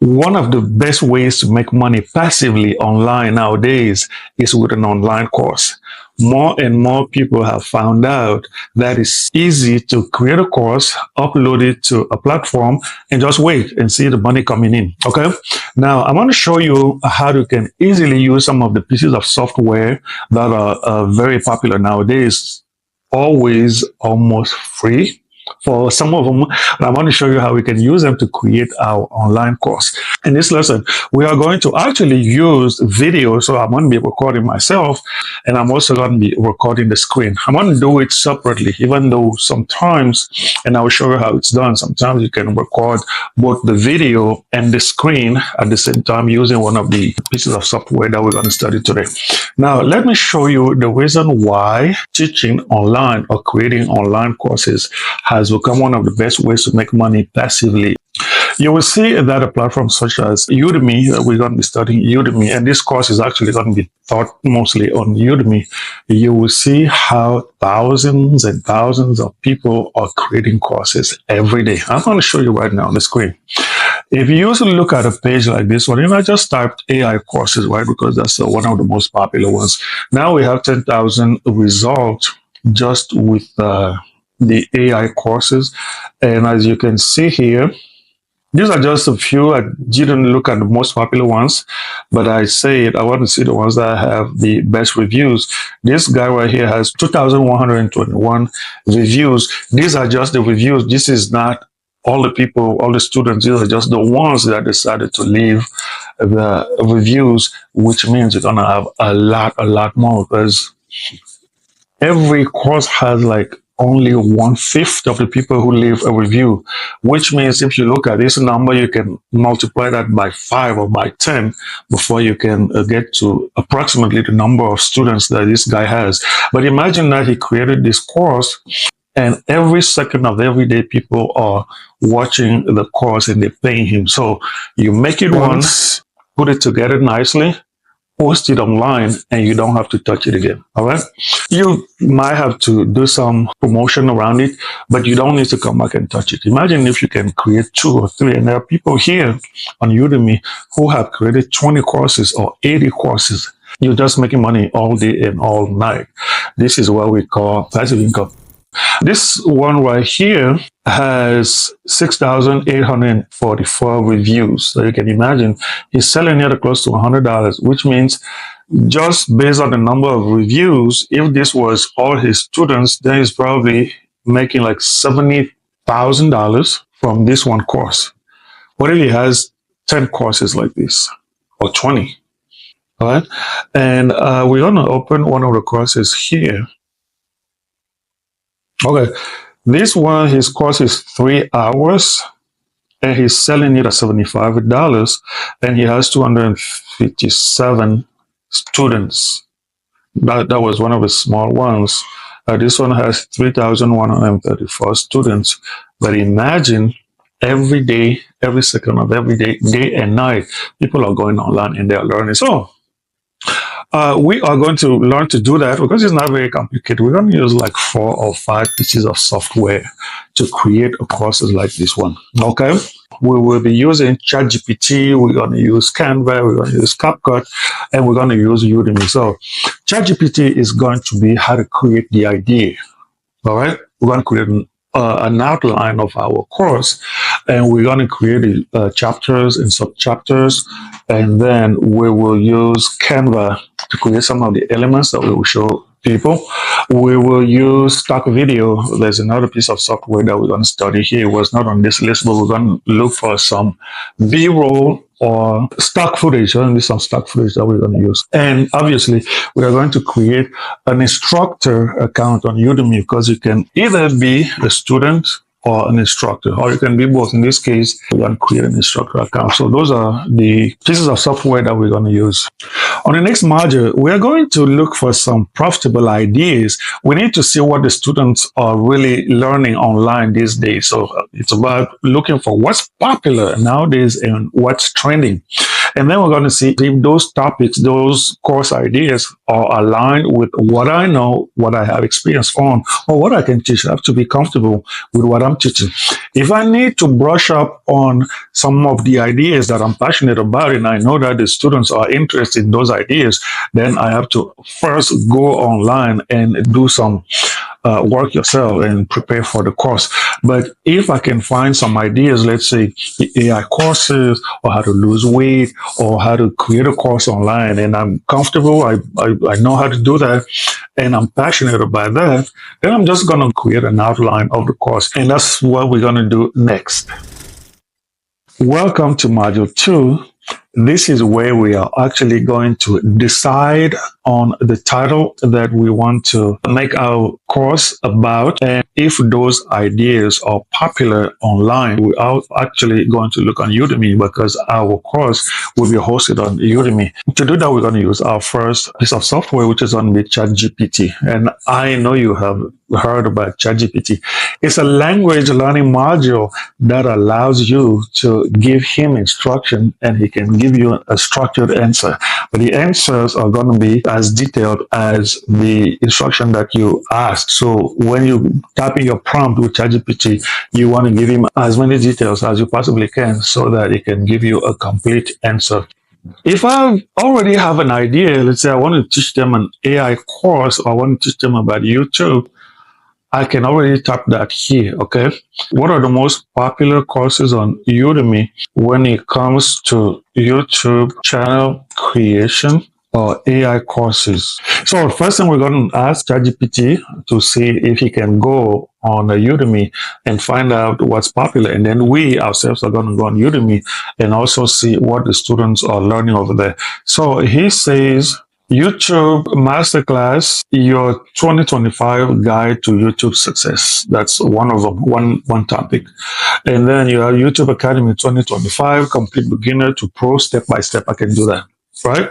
One of the best ways to make money passively online nowadays is with an online course. More and more people have found out that it's easy to create a course, upload it to a platform, and just wait and see the money coming in. Okay. Now, I'm going to show you how you can easily use some of the pieces of software that are very popular nowadays, always almost free for some of them. But I'm going to show you how we can use them to create our online course. In this lesson, we are going to actually use video. So I'm going to be recording myself, and I'm also going to be recording the screen. I'm going to do it separately, even though sometimes, and I will show you how it's done. Sometimes you can record both the video and the screen at the same time using one of the pieces of software that we're going to study today. Now, let me show you the reason why teaching online or creating online courses has become one of the best ways to make money passively. You will see that a platform such as Udemy, we're going to be studying Udemy, and this course is actually going to be taught mostly on Udemy. You will see how thousands and thousands of people are creating courses every day. I'm going to show you right now on the screen. If you usually look at a page like this one, I just typed AI courses, right? Because that's one of the most popular ones. Now we have 10,000 results just with the AI courses. And as you can see here, these are just a few. I didn't look at the most popular ones, but I said I want to see the ones that have the best reviews. This guy right here has 2,121 reviews. These are just the reviews. This is not all the people, all the students. These are just the ones that decided to leave the reviews, which means you're going to have a lot more, because every course has like only 1/5 of the people who leave a review, which means if you look at this number, you can multiply that by 5 or by 10 before you can get to approximately the number of students that this guy has. But imagine that he created this course, and every second of every day people are watching the course and they're paying him. So you make it once, put it together nicely, post it online, and you don't have to touch it again. All right. You might have to do some promotion around it, but you don't need to come back and touch it. Imagine if you can create 2 or 3, and there are people here on Udemy who have created 20 courses or 80 courses. You're just making money all day and all night. This is what we call passive income. This one right here has 6,844 reviews. So you can imagine he's selling it at close to $100, which means just based on the number of reviews, if this was all his students, then he's probably making like $70,000 from this one course. What if he has 10 courses like this, or 20? All right. And we're going to open one of the courses here. Okay, this one, his course is 3 hours, and he's selling it at $75, and he has 257 students. That was one of the small ones. This one has 3,134 students. But imagine every day, every second of every day, day and night, people are going online and they are learning. So we are going to learn to do that because it's not very complicated. We're going to use like 4 or 5 pieces of software to create a courses like this one. Okay. We will be using ChatGPT. We're going to use Canva. We're going to use CapCut, and we're going to use Udemy. So ChatGPT is going to be how to create the idea. All right. We're going to create an outline of our course, and we're going to create chapters and sub-chapters, and then we will use Canva to create some of the elements that we will show people. We will use stock video. There's another piece of software that we're going to study here. It was not on this list, but we're going to look for some B-roll or stock footage. There's going to be some stock footage that we're going to use. And obviously, we are going to create an instructor account on Udemy, because you can either be a student or an instructor, or you can be both. In this case, we're going to create an instructor account. So those are the pieces of software that we're going to use. On the next module, we're going to look for some profitable ideas. We need to see what the students are really learning online these days. So it's about looking for what's popular nowadays and what's trending. And then we're going to see if those topics, those course ideas are aligned with what I know, what I have experience on, or what I can teach. I have to be comfortable with what I'm teaching. If I need to brush up on some of the ideas that I'm passionate about, and I know that the students are interested in those ideas, then I have to first go online and do some work yourself and prepare for the course. But if I can find some ideas, let's say the AI courses or how to lose weight or how to create a course online, and I'm comfortable, I know how to do that, and I'm passionate about that, then I'm just going to create an outline of the course. And that's what we're going to do next. Welcome to Module 2. This is where we are actually going to decide on the title that we want to make our course about. And if those ideas are popular online, we are actually going to look on Udemy because our course will be hosted on Udemy. To do that, we're going to use our first piece of software, which is on the ChatGPT. And I know you have heard about ChatGPT. It's a language learning module that allows you to give him instruction and he can give you a structured answer. But the answers are going to be as detailed as the instruction that you asked. So when you type in your prompt with ChatGPT, you want to give him as many details as you possibly can so that it can give you a complete answer. If I already have an idea, let's say I want to teach them an AI course or I want to teach them about YouTube, I can already type that here, okay? What are the most popular courses on Udemy when it comes to YouTube channel creation or AI courses? So first thing we're going to ask ChatGPT to see if he can go on Udemy and find out what's popular. And then we ourselves are going to go on Udemy and also see what the students are learning over there. So he says, YouTube Masterclass, your 2025 guide to YouTube success. That's one of them, one topic. And then you have YouTube Academy 2025, complete beginner to pro, step by step. I can do that, right?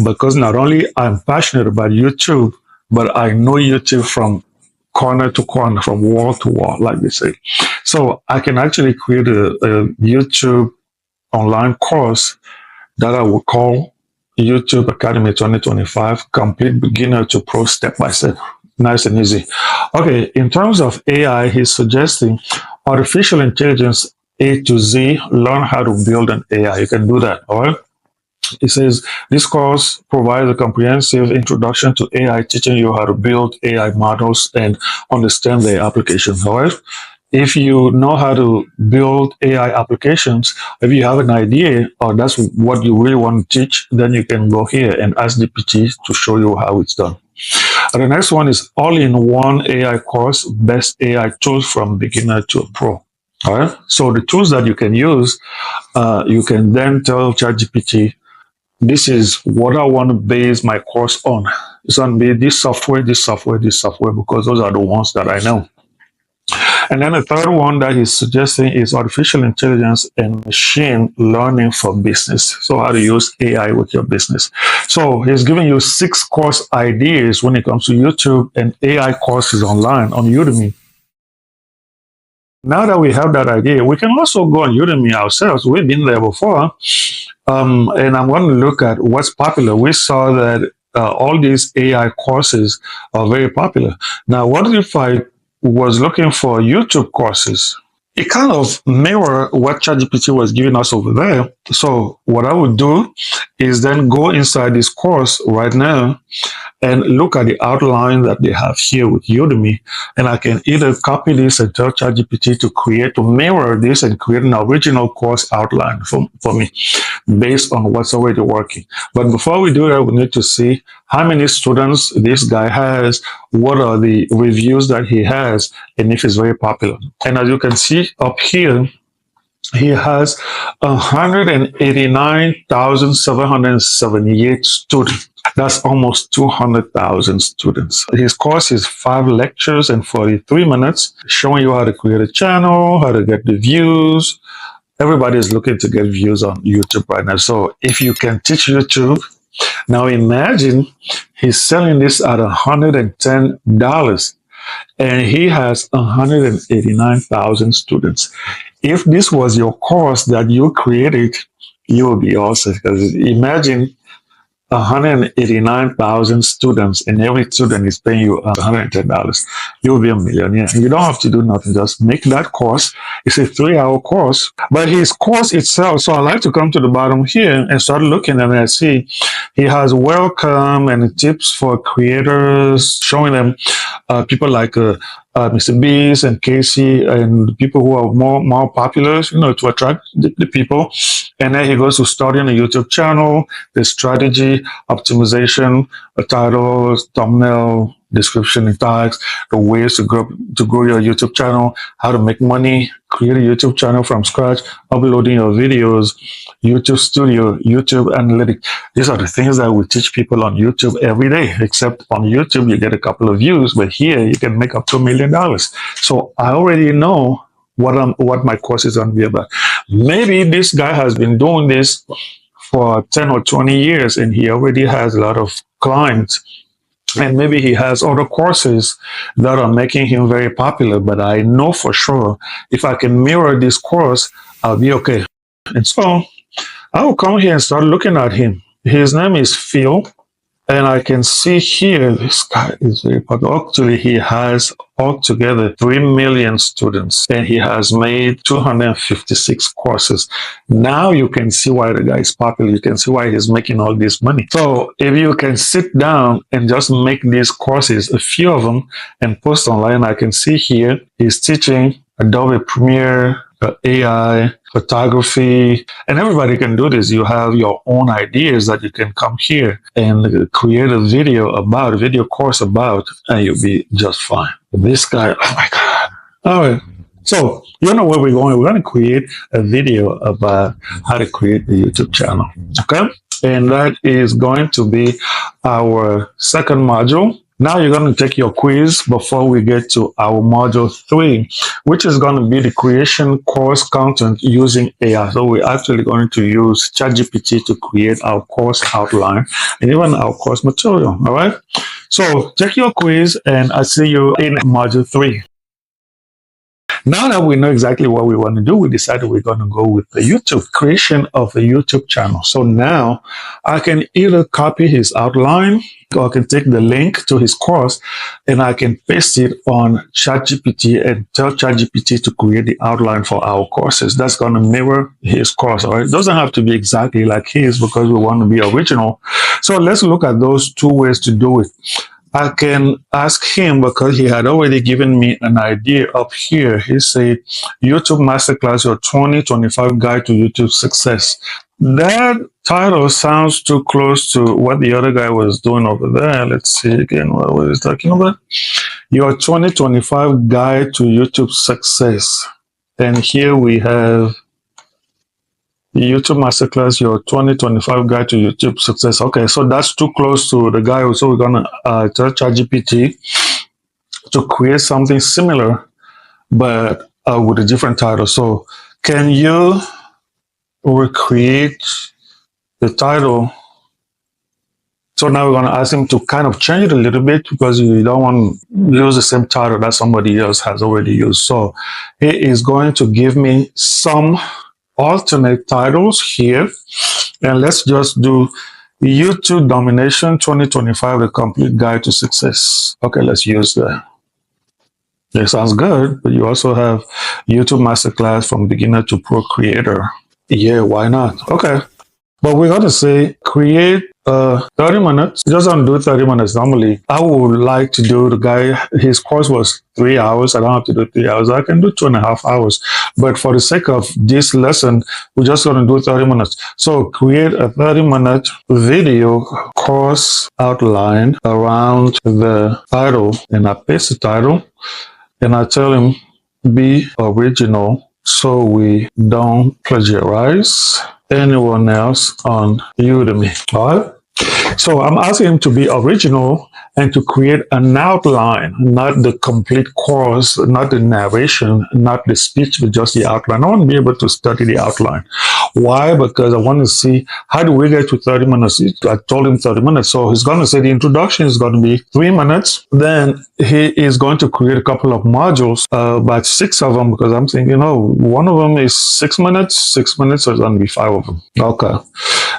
Because not only I'm passionate about YouTube, but I know YouTube from corner to corner, from wall to wall, like they say. So I can actually create a YouTube online course that I would call YouTube Academy 2025, complete beginner to pro, step by step. Nice and easy. Okay, in terms of AI, he's suggesting artificial intelligence A to Z, learn how to build an AI. You can do that, all right? It says, this course provides a comprehensive introduction to AI, teaching you how to build AI models and understand their applications, all right? If you know how to build AI applications, if you have an idea or that's what you really want to teach, then you can go here and ask GPT to show you how it's done. And the next one is all-in-one AI course, best AI tools from beginner to pro. All right. So the tools that you can use, you can then tell ChatGPT, this is what I want to base my course on. It's going to be this software, this software, this software, because those are the ones that I know. And then the third one that he's suggesting is artificial intelligence and machine learning for business. So how to use AI with your business. So he's giving you 6 course ideas when it comes to YouTube and AI courses online on Udemy. Now that we have that idea, we can also go on Udemy ourselves. We've been there before. And I'm going to look at what's popular. We saw that all these AI courses are very popular. Now, what if I was looking for YouTube courses? It kind of mirror what ChatGPT was giving us over there. So what I would do is then go inside this course right now and look at the outline that they have here with Udemy. And I can either copy this and tell ChatGPT to mirror this and create an original course outline for me based on what's already working. But before we do that, we need to see how many students this guy has, what are the reviews that he has, and if it's very popular. And as you can see up here, he has 189,778 students. That's almost 200,000 students. His course is 5 lectures and 43 minutes, showing you how to create a channel, how to get the views. Everybody is looking to get views on YouTube right now. So if you can teach YouTube, now imagine he's selling this at $110 and he has 189,000 students. If this was your course that you created You will be awesome because imagine 189,000 students, and every student is paying you $110. You'll be a millionaire. You don't have to do nothing. Just make that course. It's a 3-hour course, but his course itself. So I like to come to the bottom here and start looking at it. I see he has welcome and tips for creators, showing them people like Mr. Beast and Casey and people who are more popular, to attract the people. And then he goes to starting a YouTube channel, the strategy, optimization, a title, thumbnail, description and tags, the ways to grow your YouTube channel, how to make money, create a YouTube channel from scratch, uploading your videos, YouTube Studio, YouTube Analytics. These are the things that we teach people on YouTube every day, except on YouTube, you get a couple of views, but here you can make up to $1 million. So I already know what my course is going to be about. Maybe this guy has been doing this for 10 or 20 years and he already has a lot of clients. And maybe he has other courses that are making him very popular. But I know for sure if I can mirror this course, I'll be okay. And so I will come here and start looking at him. His name is Phil. And I can see here, this guy is very popular. Actually, he has altogether 3 million students and he has made 256 courses. Now you can see why the guy is popular. You can see why he's making all this money. So if you can sit down and just make these courses, a few of them, and post online, I can see here he's teaching Adobe Premiere, AI, photography, and everybody can do this. You have your own ideas that you can come here and create a video course about, and you'll be just fine. This guy, oh my God. All right. So you know where we're going. We're going to create a video about how to create a YouTube channel. Okay. And that is going to be our second module. Now you're going to take your quiz before we get to our module 3, which is going to be the creation course content using AI. So we're actually going to use ChatGPT to create our course outline and even our course material. All right. So take your quiz and I'll see you in module 3. Now that we know exactly what we want to do, we decided we're going to go with the YouTube creation of a YouTube channel. So now I can either copy his outline or I can take the link to his course and I can paste it on ChatGPT and tell ChatGPT to create the outline for our courses. That's going to mirror his course. All right. It doesn't have to be exactly like his because we want to be original. So let's look at those 2 ways to do it. I can ask him because he had already given me an idea up here. He said, YouTube Masterclass, your 2025 Guide to YouTube Success. That title sounds too close to what the other guy was doing over there. Let's see again what was he talking about. Your 2025 Guide to YouTube Success. And here we have YouTube Masterclass, your 2025 Guide to YouTube Success. Okay, so that's too close to the guy. So we're going to tell ChatGPT to create something similar, but with a different title. So can you recreate the title? So now we're going to ask him to kind of change it a little bit because you don't want to use the same title that somebody else has already used. So he is going to give me some alternate titles here, and let's just do YouTube Domination 2025, the complete guide to success. Okay, let's use that. That sounds good, but you also have YouTube Masterclass from beginner to pro creator. Yeah, why not? Okay, but we're going to say create 30 minutes. Just don't do 30 minutes normally. I would like to do the guy, his course was 3 hours. I don't have to do 3 hours. I can do 2.5 hours. But for the sake of this lesson, we're just going to do 30 minutes. So create a 30-minute video course outline around the title. And I paste the title and I tell him be original so we don't plagiarize anyone else on Udemy. All right. So I'm asking him to be original and to create an outline, not the complete course, not the narration, not the speech, but just the outline. I want to be able to study the outline. Why? Because I want to see how do we get to 30 minutes. I told him 30 minutes. So he's going to say the introduction is going to be 3 minutes. Then he is going to create a couple of modules, about 6 of them, because I'm thinking, one of them is 6 minutes. 6 minutes, so it's going to be 5 of them. Okay.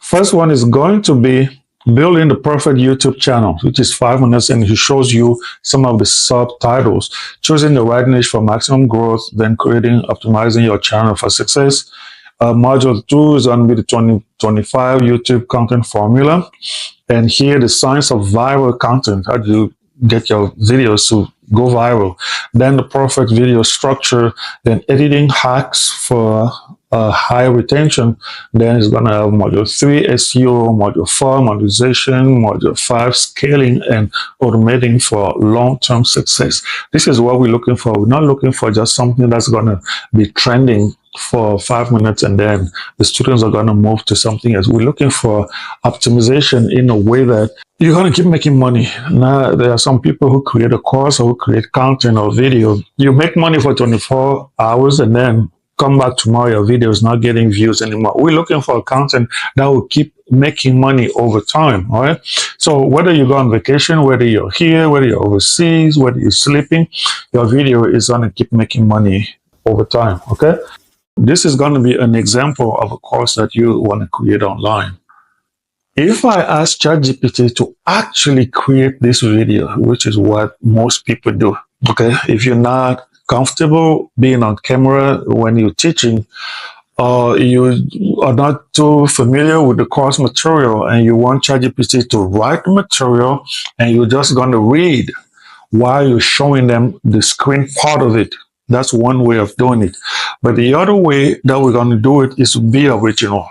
First one is going to be building the perfect YouTube channel, which is 5 minutes, and he shows you some of the subtitles. Choosing the right niche for maximum growth, then optimizing your channel for success. Module 2 is going to be the 2025 YouTube content formula. And here, the science of viral content. How do you get your videos to go viral? Then the perfect video structure, then editing hacks for high retention. Then it's going to have module 3 SEO, module 4 monetization, module 5 scaling and automating for long-term success. This is what we're looking for. We're not looking for just something that's going to be trending for 5 minutes and then the students are going to move to something else. We're looking for optimization in a way that you're going to keep making money. Now, there are some people who create a course or who create content or video. You make money for 24 hours and then come back tomorrow, your video is not getting views anymore. We're looking for content that will keep making money over time, all right? So whether you go on vacation, whether you're here, whether you're overseas, whether you're sleeping, your video is going to keep making money over time, okay? This is going to be an example of a course that you want to create online. If I ask ChatGPT to actually create this video, which is what most people do, okay? If you're not comfortable being on camera when you're teaching, or you are not too familiar with the course material and you want ChatGPT to write the material and you're just going to read while you're showing them the screen part of it, that's one way of doing it. But the other way that we're going to do it is to be original.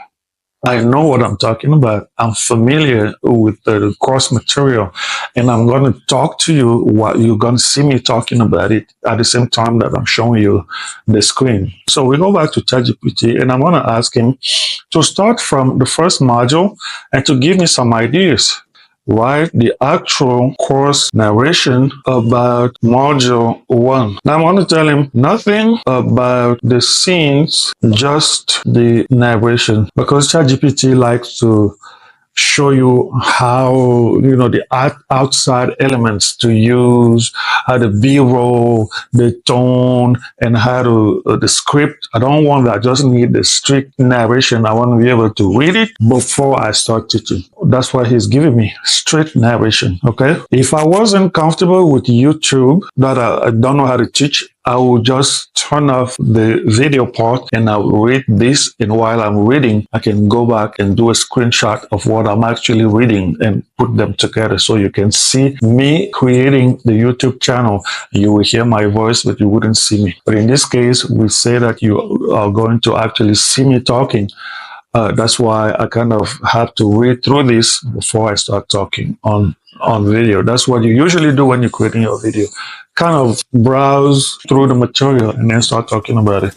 I know what I'm talking about. I'm familiar with the course material, and I'm going to talk to you while you're going to see me talking about it at the same time that I'm showing you the screen. So we go back to ChatGPT, and I'm going to ask him to start from the first module and to give me some ideas. Write the actual course narration about module 1. Now I want to tell him nothing about the scenes, just the narration, because ChatGPT likes to show you how, the outside elements to use, how the B-roll, the tone, and how to, the script. I don't want that. I just need the strict narration. I want to be able to read it before I start teaching. That's why he's giving me strict narration, okay? If I wasn't comfortable with YouTube, that I don't know how to teach, I will just turn off the video part and I'll read this. And while I'm reading, I can go back and do a screenshot of what I'm actually reading and put them together so you can see me creating the YouTube channel. You will hear my voice, but you wouldn't see me. But in this case, we say that you are going to actually see me talking. That's why I kind of have to read through this before I start talking on video. That's what you usually do when you're creating your video. Kind of browse through the material and then start talking about it.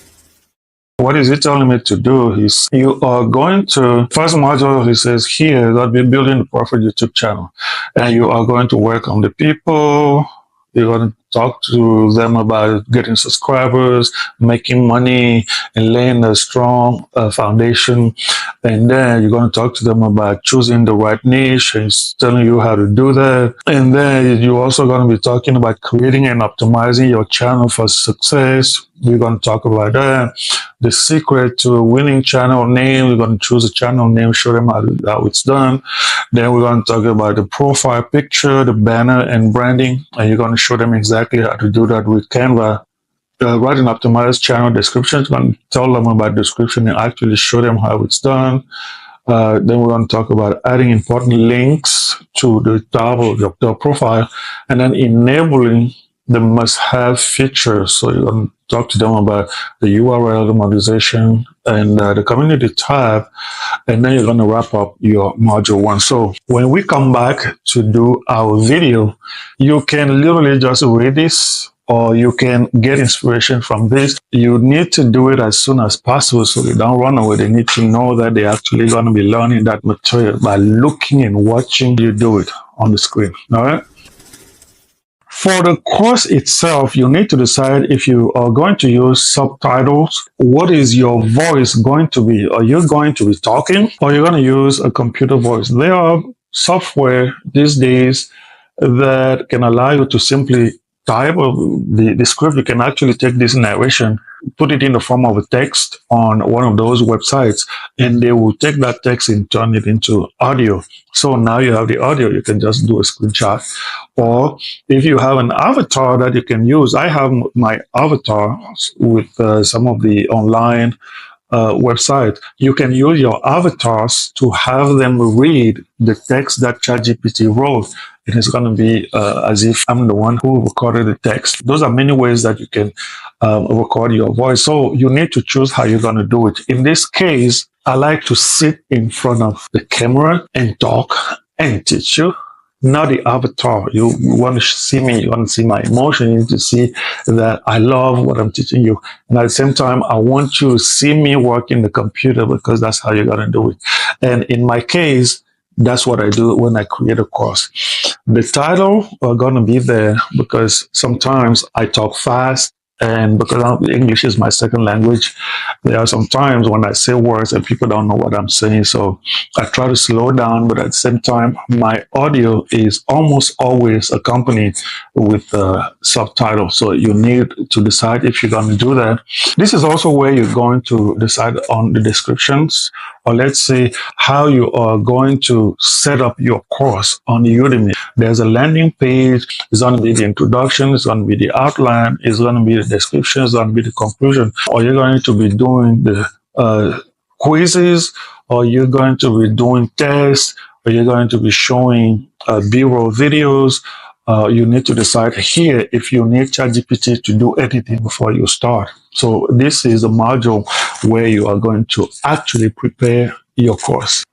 What is he telling me to do? You are going to, first module, he says here, that we're building the perfect YouTube channel. And you are going to work on the people. You're going to talk to them about getting subscribers, making money, and laying a strong foundation. And then you're going to talk to them about choosing the right niche, and he's telling you how to do that. And then you're also going to be talking about creating and optimizing your channel for success. We're going to talk about that. The secret to a winning channel name. We're going to choose a channel name, show them how it's done. Then we're going to talk about the profile picture, the banner, and branding. And you're going to show them exactly how to do that with Canva. Write an optimized channel description. It's going to tell them about description and actually show them how it's done. Then we're going to talk about adding important links to the top of your profile and then enabling the must-have features. So you're going to talk to them about the URL, the monetization, and the community tab. And then you're going to wrap up your module 1. So when we come back to do our video, you can literally just read this or you can get inspiration from this, you need to do it as soon as possible so they don't run away. They need to know that they're actually going to be learning that material by looking and watching you do it on the screen. All right. For the course itself, you need to decide if you are going to use subtitles. What is your voice going to be? Are you going to be talking, or you're going to use a computer voice? There are software these days that can allow you to simply type the script. You can actually take this narration, put it in the form of a text on one of those websites, and they will take that text and turn it into audio. So now you have the audio, you can just do a screenshot. Or if you have an avatar that you can use, I have my avatar with some of the online website. You can use your avatars to have them read the text that ChatGPT wrote. It is going to be as if I'm the one who recorded the text. Those are many ways that you can record your voice. So you need to choose how you're going to do it. In this case, I like to sit in front of the camera and talk and teach you. Not the avatar. You want to see me, you want to see my emotion, you need to see that I love what I'm teaching you. And at the same time, I want you to see me working the computer, because that's how you're going to do it. And in my case, that's what I do when I create a course. The title are going to be there because sometimes I talk fast, and because English is my second language, there are some times when I say words and people don't know what I'm saying. So I try to slow down, but at the same time, my audio is almost always accompanied with subtitles. So you need to decide if you're going to do that. This is also where you're going to decide on the descriptions, or let's say how you are going to set up your course on Udemy. There's a landing page. It's going to be the introduction. It's going to be the outline. It's going to be the description. It's going to be the conclusion. Or you're going to be doing the quizzes, or you're going to be doing tests, or you're going to be showing B-roll videos. You need to decide here if you need ChatGPT to do anything before you start. So this is a module where you are going to actually prepare your course.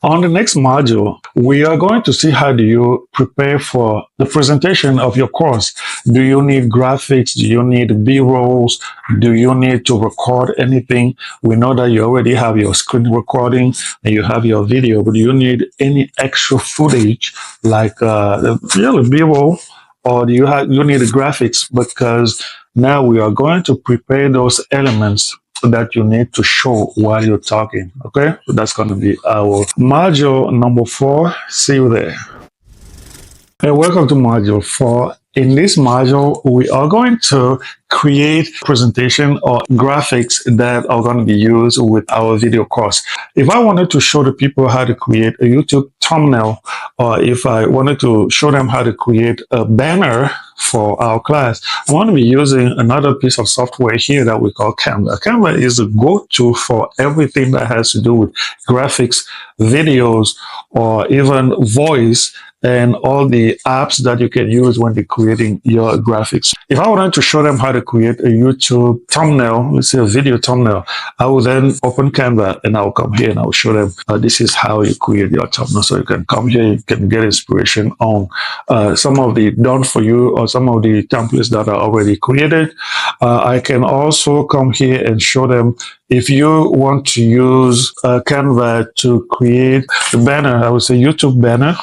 On the next module, we are going to see how do you prepare for the presentation of your course. Do you need graphics? Do you need B-rolls? Do you need to record anything? We know that you already have your screen recording and you have your video, but do you need any extra footage like the B-roll? Or do you need the graphics? Because now we are going to prepare those elements that you need to show while you're talking. Okay, so that's going to be our module number 4. See you there. Hey, welcome to module 4. In this module, we are going to create presentation or graphics that are going to be used with our video course. If I wanted to show the people how to create a YouTube thumbnail, or if I wanted to show them how to create a banner for our class, I want to be using another piece of software here that we call Canva. Canva is a go-to for everything that has to do with graphics, videos, or even voice, and all the apps that you can use when you're creating your graphics. If I wanted to show them how to create a YouTube thumbnail, let's say a video thumbnail, I will then open Canva and I'll come here and I'll show them this is how you create your thumbnail. So you can come here, you can get inspiration on some of the done for you or some of the templates that are already created. I can also come here and show them if you want to use Canva to create a banner, I would say YouTube banner.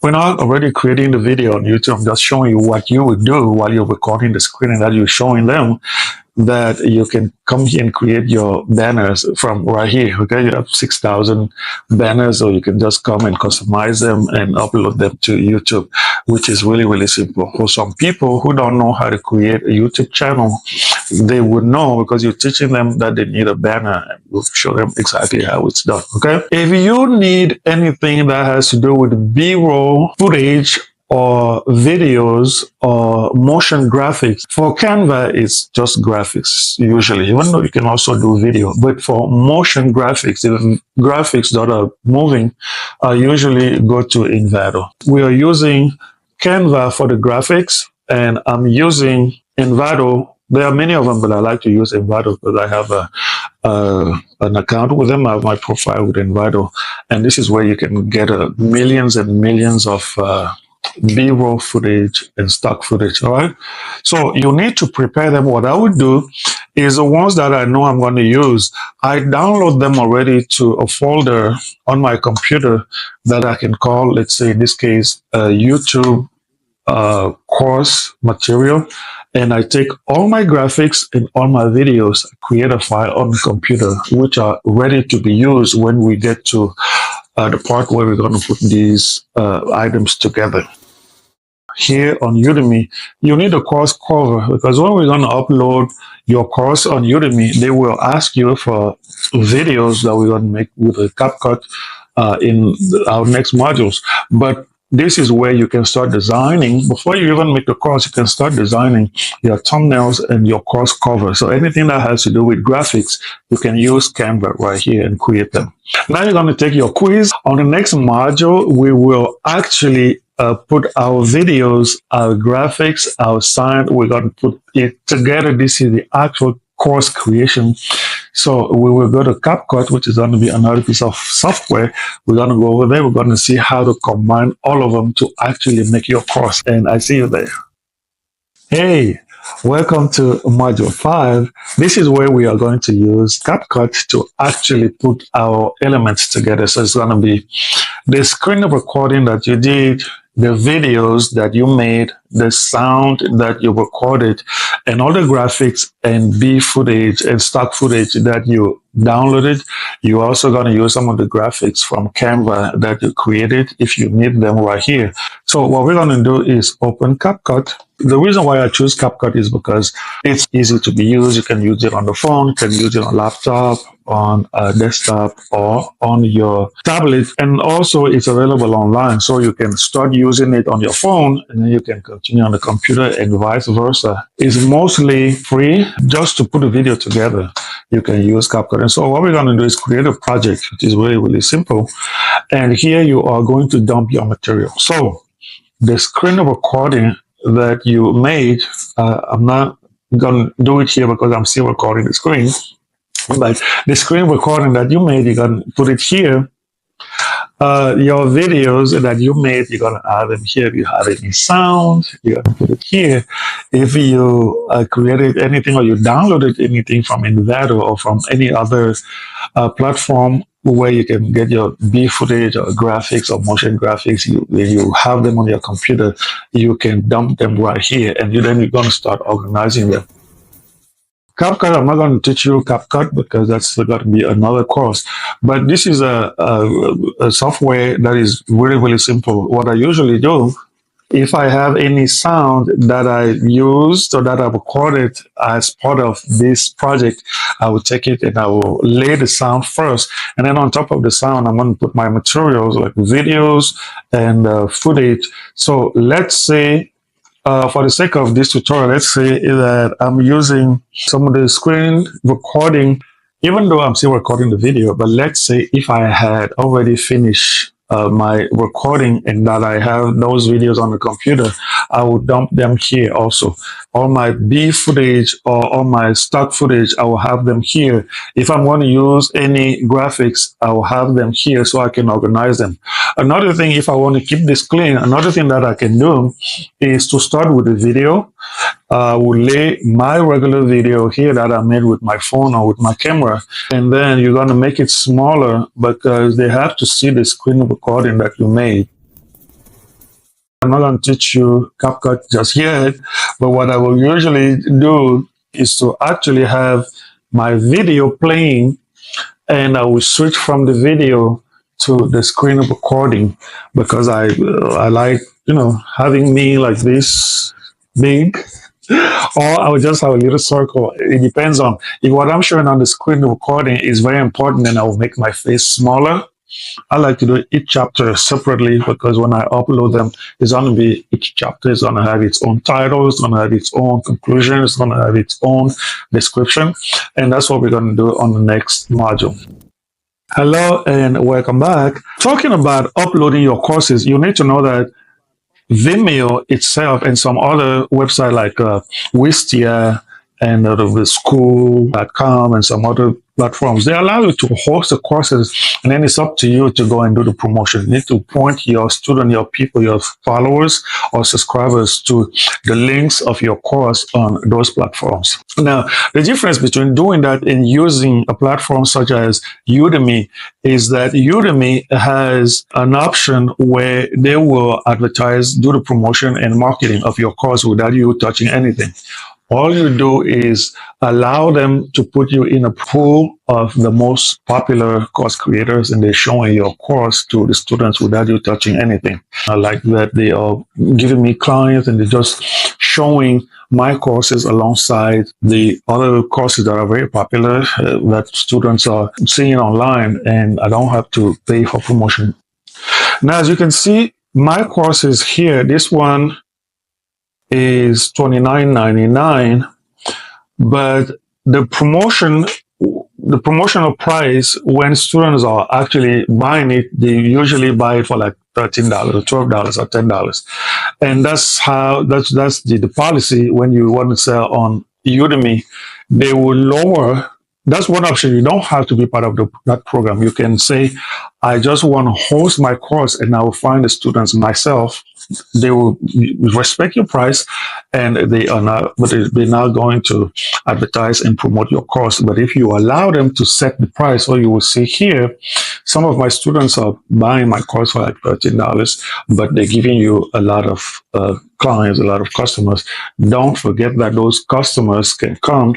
We're not already creating the video on YouTube. I'm just showing you what you would do while you're recording the screen, and that you're showing them that you can come here and create your banners from right here. Okay, you have 6,000 banners, or you can just come and customize them and upload them to YouTube, which is really, really simple. For some people who don't know how to create a YouTube channel, they would know because you're teaching them that they need a banner, and we'll show them exactly how it's done. Okay, if you need anything that has to do with B-roll footage or videos or motion graphics, for Canva it's just graphics usually, even though you can also do video. But for motion graphics, the graphics that are moving, usually go to Envato. We are using Canva for the graphics, and I'm using Envato. There are many of them, but I like to use Envato because I have an account with them. I have my profile with Envato, and this is where you can get millions and millions of B-roll footage, and stock footage. All right. So you need to prepare them. What I would do is the ones that I know I'm going to use, I download them already to a folder on my computer that I can call, let's say in this case, YouTube course material. And I take all my graphics and all my videos, create a file on the computer, which are ready to be used when we get to the part where we're going to put these items together. Here on Udemy, you need a course cover, because when we're going to upload your course on Udemy, they will ask you for videos that we're going to make with a CapCut in our next modules. But this is where you can start designing. Before you even make the course, you can start designing your thumbnails and your course cover. So anything that has to do with graphics, you can use Canva right here and create them. Now you're going to take your quiz. On the next module, we will actually put our videos, our graphics, our sign. We're going to put it together. This is the actual course creation. So we will go to CapCut, which is going to be another piece of software. We're going to go over there. We're going to see how to combine all of them to actually make your course. And I see you there. Hey, welcome to Module 5. This is where we are going to use CapCut to actually put our elements together. So it's going to be the screen recording that you did, the videos that you made, the sound that you recorded, and all the graphics and B footage and stock footage that you downloaded. You're also going to use some of the graphics from Canva that you created if you need them right here. So what we're going to do is open CapCut. The reason why I choose CapCut is because it's easy to be used. You can use it on the phone, you can use it on laptop, on a desktop, or on your tablet. And also it's available online, so you can start using it on your phone and then you can continue on the computer and vice versa. It's mostly free. Just to put a video together, you can use CapCut. And so what we're going to do is create a project, which is really, really simple. And here you are going to dump your material. So the screen recording that you made, I'm not going to do it here because I'm still recording the screen. But the screen recording that you made, you're going to put it here. Your videos that you made, you're going to add them here. If you have any sound, you're going to put it here. If you created anything or you downloaded anything from Envato or from any other platform where you can get your B footage or graphics or motion graphics, when you have them on your computer, you can dump them right here, and then you're going to start organizing them. CapCut, I'm not going to teach you CapCut because that's going to be another course. But this is a software that is really, really simple. What I usually do, if I have any sound that I used or that I recorded as part of this project, I will take it and I will lay the sound first. And then on top of the sound, I'm going to put my materials like videos and footage. So let's say, for the sake of this tutorial, let's say that I'm using some of the screen recording, even though I'm still recording the video. But let's say if I had already finished my recording and that I have those videos on the computer, I will dump them here also. All my B footage or all my stock footage, I will have them here. If I'm going to use any graphics, I will have them here so I can organize them. Another thing, if I want to keep this clean, another thing that I can do is to start with a video. I will lay my regular video here that I made with my phone or with my camera, and then you're going to make it smaller because they have to see the screen recording that you made. I'm not going to teach you CapCut just yet, but what I will usually do is to actually have my video playing, and I will switch from the video to the screen recording because I like, having me like this big, or I will just have a little circle. It depends on if what I'm showing on the screen recording is very important, then I will make my face smaller. I like to do each chapter separately because when I upload them, it's going to be, each chapter is going to have its own title, it's going to have its own conclusion, it's going to have its own description. And that's what we're going to do on the next module. Hello and welcome back. Talking about uploading your courses, you need to know that Vimeo itself and some other website like Wistia and the school.com and some other platforms. They allow you to host the courses, and then it's up to you to go and do the promotion. You need to point your student, your people, your followers or subscribers to the links of your course on those platforms. Now, the difference between doing that and using a platform such as Udemy is that Udemy has an option where they will advertise, do the promotion and marketing of your course without you touching anything. All you do is allow them to put you in a pool of the most popular course creators, and they're showing your course to the students without you touching anything. I like that they are giving me clients and they're just showing my courses alongside the other courses that are very popular that students are seeing online, and I don't have to pay for promotion. Now, as you can see, my course is here. This one is $29.99, but the promotional price, when students are actually buying it, they usually buy it for like $13 or $12 or $10. And that's the policy. When you want to sell on Udemy, they will lower. That's one option. You don't have to be part of that program. You can say, I just want to host my course and I will find the students myself. They will respect your price, and they're not going to advertise and promote your course. But if you allow them to set the price, so you will see here, some of my students are buying my course for like $13, but they're giving you a lot of clients, a lot of customers. Don't forget that those customers can come,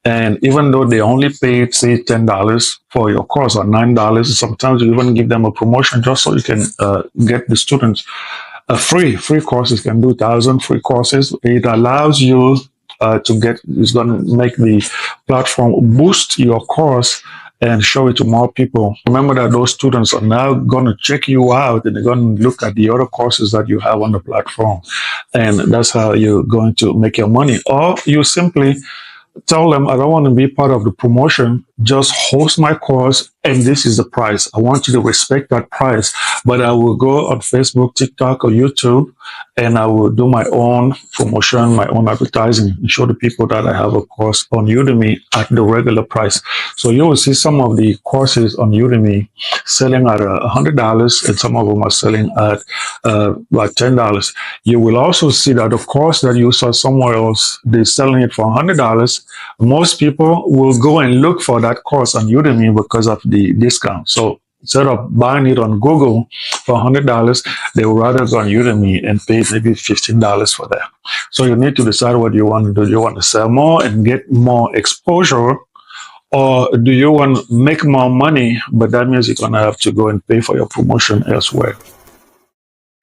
and even though they only paid, say, $10 for your course or $9, sometimes you even give them a promotion just so you can get the students free courses. Can do 1,000 free courses. It allows you it's going to make the platform boost your course and show it to more people. Remember that those students are now going to check you out, and they're going to look at the other courses that you have on the platform. And that's how you're going to make your money. Or you simply tell them, I don't want to be part of the promotion, just host my course, and this is the price. I want you to respect that price, but I will go on Facebook, TikTok, or YouTube, and I will do my own promotion, my own advertising, and show the people that I have a course on Udemy at the regular price. So you will see some of the courses on Udemy selling at $100, and some of them are selling at like $10. You will also see that the course that you saw somewhere else, they're selling it for $100. Most people will go and look for that course on Udemy because of the discount. So instead of buying it on Google for $100, they would rather go on Udemy and pay maybe $15 for that. So you need to decide what you want to do. Do you want to sell more and get more exposure, or do you want to make more money, but that means you're going to have to go and pay for your promotion elsewhere?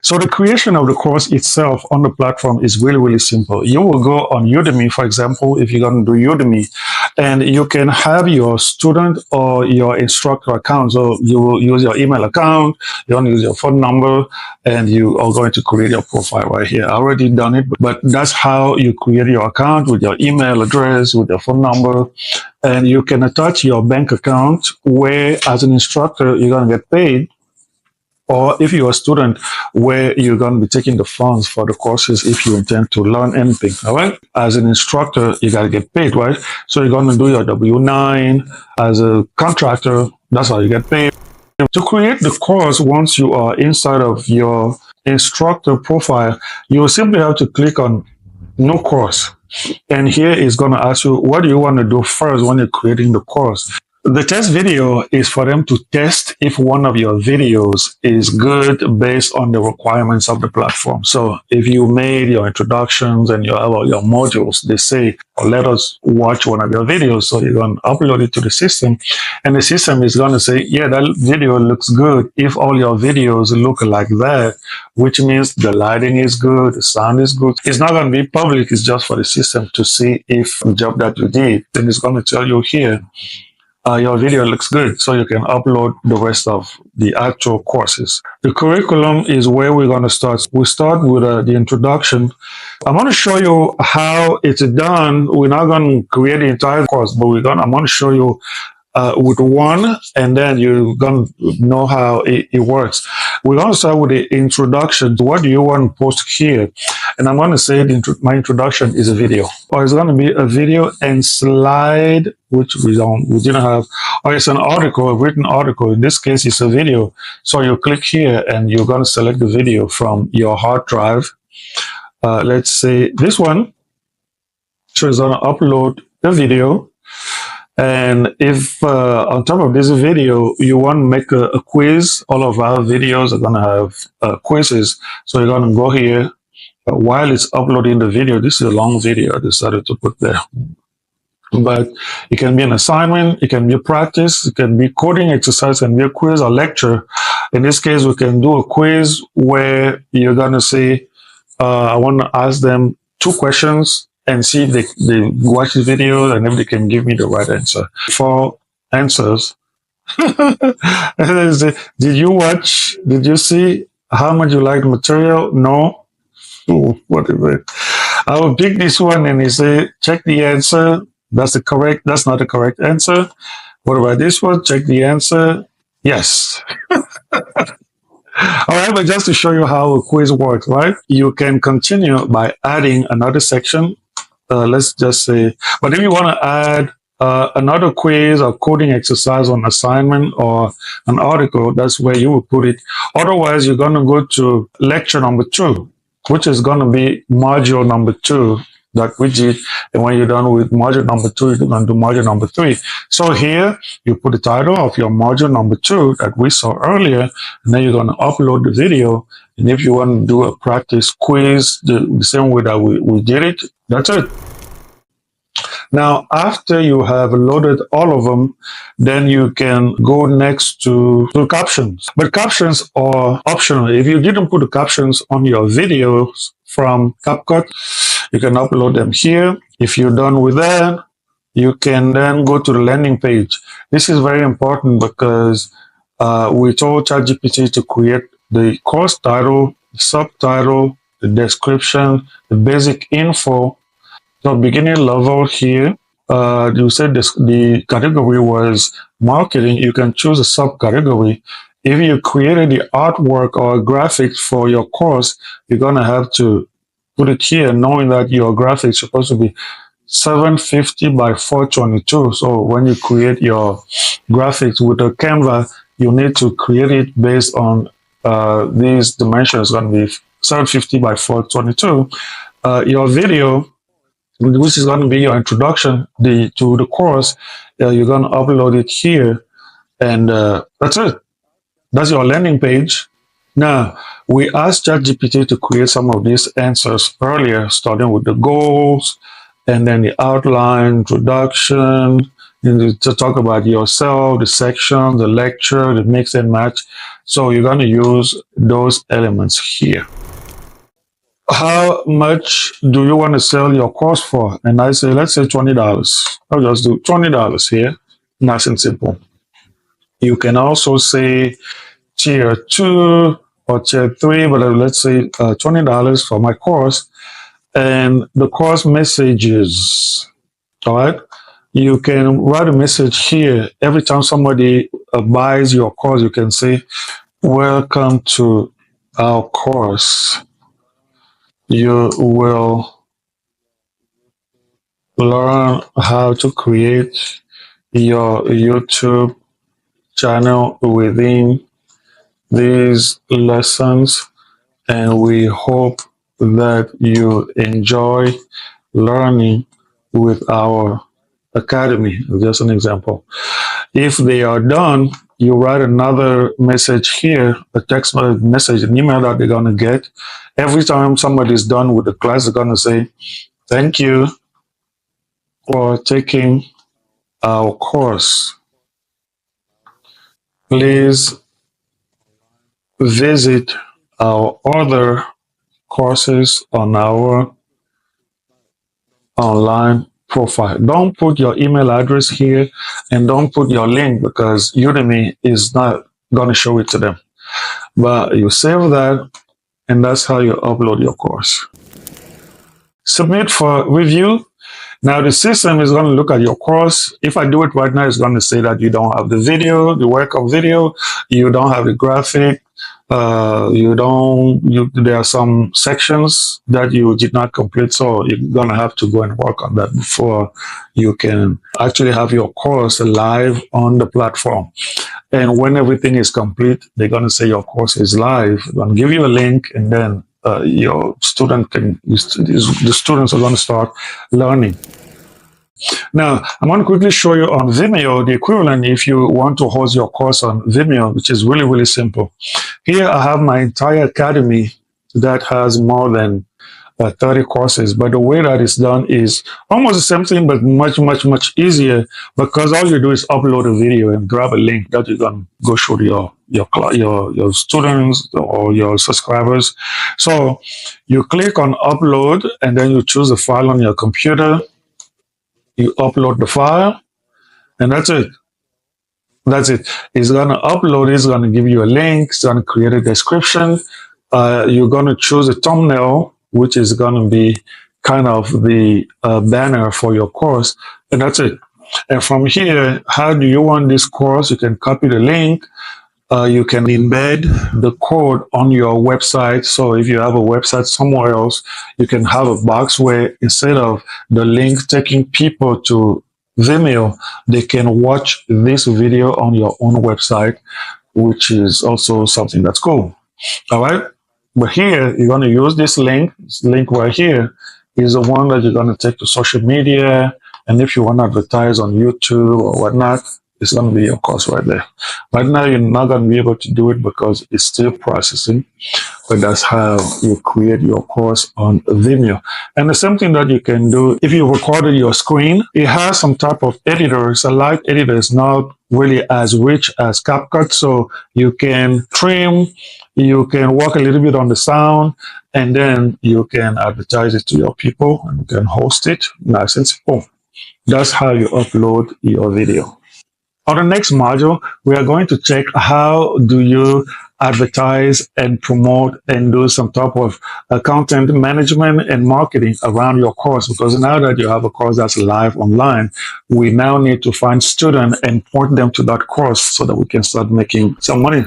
So the creation of the course itself on the platform is really, really simple. You will go on Udemy, for example, if you're going to do Udemy, and you can have your student or your instructor account. So you will use your email account, you want to use your phone number, and you are going to create your profile right here. I already done it, but that's how you create your account, with your email address, with your phone number. And you can attach your bank account where, as an instructor, you're going to get paid. Or if you're a student, where you're going to be taking the funds for the courses if you intend to learn anything, all right? As an instructor, you got to get paid, right? So you're going to do your W-9. As a contractor, that's how you get paid. To create the course, once you are inside of your instructor profile, you will simply have to click on New Course. And here is going to ask you, what do you want to do first when you're creating the course? The test video is for them to test if one of your videos is good based on the requirements of the platform. So if you made your introductions and your modules, they say, let us watch one of your videos. So you're going to upload it to the system, and the system is going to say, yeah, that video looks good. If all your videos look like that, which means the lighting is good, the sound is good. It's not going to be public. It's just for the system to see if the job that you did. Then it's going to tell you here, your video looks good, so you can upload the rest of the actual courses. The curriculum is where we're going to start. We start with the introduction. I'm going to show you how it's done. We're not going to create the entire course, but I'm going to show you with one, and then you're going to know how it works. We're going to start with the introduction. What do you want to post here? And I'm going to say my introduction is a video, or it's going to be a video and slide, which we didn't have, or it's an article, a written article. In this case, it's a video. So you click here and you're going to select the video from your hard drive. Let's say this one. So it's going to upload the video. And if on top of this video, you want to make a quiz, all of our videos are going to have quizzes. So you're going to go here. While it's uploading the video, this is a long video I decided to put there. But it can be an assignment, it can be a practice, it can be coding exercise, it can be a quiz or lecture. In this case, we can do a quiz where you're going to say, I want to ask them 2 questions and see if they watch the video and if they can give me the right answer. 4 answers. Did you watch? Did you see how much you like the material? No. Ooh, what is it? I will pick this one and he say, check the answer. That's not the correct answer. What about this one? Check the answer. Yes. All right, but just to show you how a quiz works, right? You can continue by adding another section. Let's just say, but if you want to add another quiz or coding exercise on assignment or an article, that's where you will put it. Otherwise, you're going to go to lecture number 2, which is going to be module number 2 that we did. And when you're done with module number 2, you're going to do module number 3. So here you put the title of your module number 2 that we saw earlier, and then you're going to upload the video. And if you want to do a practice quiz the same way that we did it, that's it. Now, after you have loaded all of them, then you can go next to captions. But captions are optional. If you didn't put the captions on your videos from CapCut, you can upload them here. If you're done with that, you can then go to the landing page. This is very important because we told ChatGPT to create the course title, the subtitle, the description, the basic info. So beginning level here, you said the category was marketing. You can choose a subcategory. If you created the artwork or graphics for your course, you're going to have to put it here, knowing that your graphics is supposed to be 750 by 422. So when you create your graphics with a Canva, you need to create it based on these dimensions. It's going to be 750 by 422. Your video, which is going to be your introduction to the course, you're going to upload it here, and that's it. That's your landing page. Now, we asked ChatGPT to create some of these answers earlier, starting with the goals, and then the outline, introduction, and to talk about yourself, the section, the lecture, the mix and match. So you're going to use those elements here. How much do you want to sell your course for? And I say, let's say $20. I'll just do $20 here. Nice and simple. You can also say tier 2 or tier 3, but let's say $20 for my course. And the course messages, all right? You can write a message here. Every time somebody buys your course, you can say, welcome to our course. You will learn how to create your YouTube channel within these lessons, and we hope that you enjoy learning with our academy. Just an example. If they are done, you write another message here, a text message, an email that they're going to get. Every time somebody is done with the class, they're going to say, thank you for taking our course. Please visit our other courses on our online profile. Don't put your email address here and don't put your link because Udemy is not going to show it to them. But you save that, and that's how you upload your course. Submit for review. Now the system is going to look at your course. If I do it right now, it's going to say that you don't have the video, the work of video, you don't have the graphic, there are some sections that you did not complete, so you're gonna have to go and work on that before you can actually have your course live on the platform. And when everything is complete, they're gonna say your course is live. They're gonna give you a link, and then the students are gonna start learning. Now, I'm going to quickly show you on Vimeo the equivalent if you want to host your course on Vimeo, which is really, really simple. Here, I have my entire academy that has more than 30 courses, but the way that it's done is almost the same thing, but much, much, much easier, because all you do is upload a video and grab a link that you're going to go show to your students or your subscribers. So you click on upload, and then you choose a file on your computer. You upload the file, and that's it. That's it. It's going to upload. It's going to give you a link. It's going to create a description. You're going to choose a thumbnail, which is going to be kind of the banner for your course, and that's it. And from here, how do you want this course? You can copy the link. You can embed the code on your website. So if you have a website somewhere else, you can have a box where instead of the link taking people to Vimeo, they can watch this video on your own website, which is also something that's cool. All right. But here, you're going to use this link. This link right here is the one that you're going to take to social media. And if you want to advertise on YouTube or whatnot, it's going to be your course right there. Right now, you're not going to be able to do it because it's still processing, but that's how you create your course on Vimeo. And the same thing that you can do if you recorded your screen, it has some type of editor. It's a light editor. It's not really as rich as CapCut, so you can trim, you can work a little bit on the sound, and then you can advertise it to your people and you can host it nice and simple. That's how you upload your video. On the next module, we are going to check how do you advertise and promote and do some type of content management and marketing around your course. Because now that you have a course that's live online, we now need to find students and point them to that course so that we can start making some money.